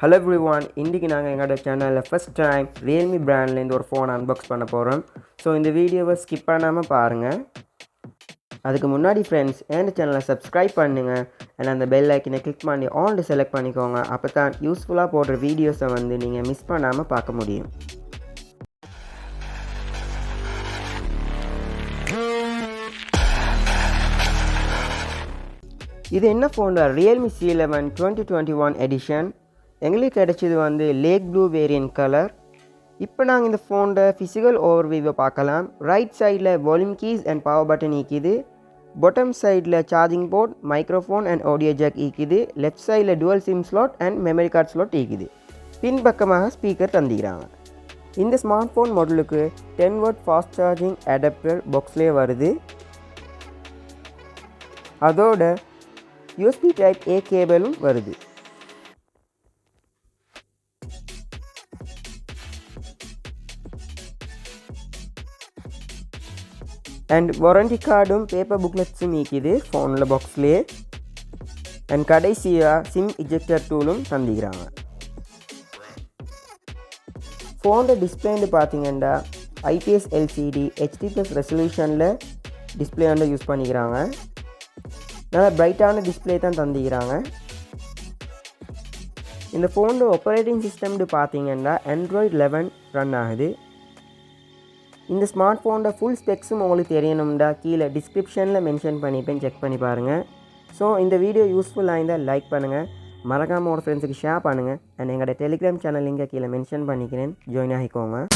Hello everyone, இன்றைக்கி நாங்கள் எங்களோட சேனலில் ஃபஸ்ட் டைம் Realme பிராண்ட்லேருந்து ஒரு ஃபோன் அன்பாக்ஸ் பண்ண போகிறோம். ஸோ இந்த வீடியோவை ஸ்கிப் பண்ணாமல் பாருங்கள். அதுக்கு முன்னாடி ஃப்ரெண்ட்ஸ் என் சேனலை சப்ஸ்கிரைப் பண்ணுங்கள் அண்ட் அந்த பெல் ஐக்கனை கிளிக் பண்ணி ஆல்ரெடி செலக்ட் பண்ணிக்கோங்க. அப்போ தான் யூஸ்ஃபுல்லாக போடுற வீடியோஸை நீங்கள் மிஸ் பண்ணாமல் பார்க்க முடியும். இது என்ன ஃபோன்? Realme C11 2021 edition. எங்களுக்கு கிடைச்சது லேக் ப்ளூ வேரியன்ட் கலர். இப்போ நாங்கள் இந்த ஃபோனோட ஃபிசிக்கல் ஓவர்வியூவை பார்க்கலாம். ரைட் சைடில் volume keys and power button ஈக்குது. பாட்டம் சைடில் charging port, microphone and audio jack ஈக்குது. லெஃப்ட் சைடில் dual SIM slot and memory card slot ஈக்குது. பின்பக்கமாக ஸ்பீக்கர் தந்துக்கிறாங்க. இந்த ஸ்மார்ட் ஃபோன் மாடலுக்கு 10W ஃபாஸ்ட் சார்ஜிங் அடாப்டர் பாக்ஸ்லேயே வருது. அதோட USB Type A கேபிளும் வருது. அண்ட் வாரண்டி கார்டும் பேப்பர் புக்லெட்ஸும் ஈக்குது ஃபோனில் பாக்ஸ்லேயே. அண்ட் கடைசியாக சிம் இஜெக்டர் டூலும் தந்துக்கிறாங்க. ஃபோனோட டிஸ்பிளேன்னு பார்த்தீங்கன்னா IPS LCD HD+ ரெசல்யூஷனில் டிஸ்பிளே யூஸ் பண்ணிக்கிறாங்க. நல்லா பிரைட்டான டிஸ்பிளே தான் தந்துக்கிறாங்க. இந்த ஃபோனோட ஆப்ரேட்டிங் சிஸ்டம்னு பார்த்தீங்கன்னா Android 11 ரன் ஆகுது. இந்த ஸ்மார்ட் ஃபோனோட ஃபுல் ஸ்பெக்ஸும் உங்களுக்கு தெரியணும்டா கீழே டிஸ்கிரிப்ஷனில் மென்ஷன் பண்ணிப்பேன், செக் பண்ணி பாருங்கள். ஸோ இந்த வீடியோ யூஸ்ஃபுல்லாக இருந்தால் லைக் பண்ணுங்கள், மறக்காமல் ஒரு ஃப்ரெண்ட்ஸுக்கு ஷேர் பண்ணுங்கள். அண்ட் எங்களோட டெலிகிராம் சேனல் லிங்கை கீழே மென்ஷன் பண்ணிக்கிறேன், ஜாயின் ஆகிக்கோங்க.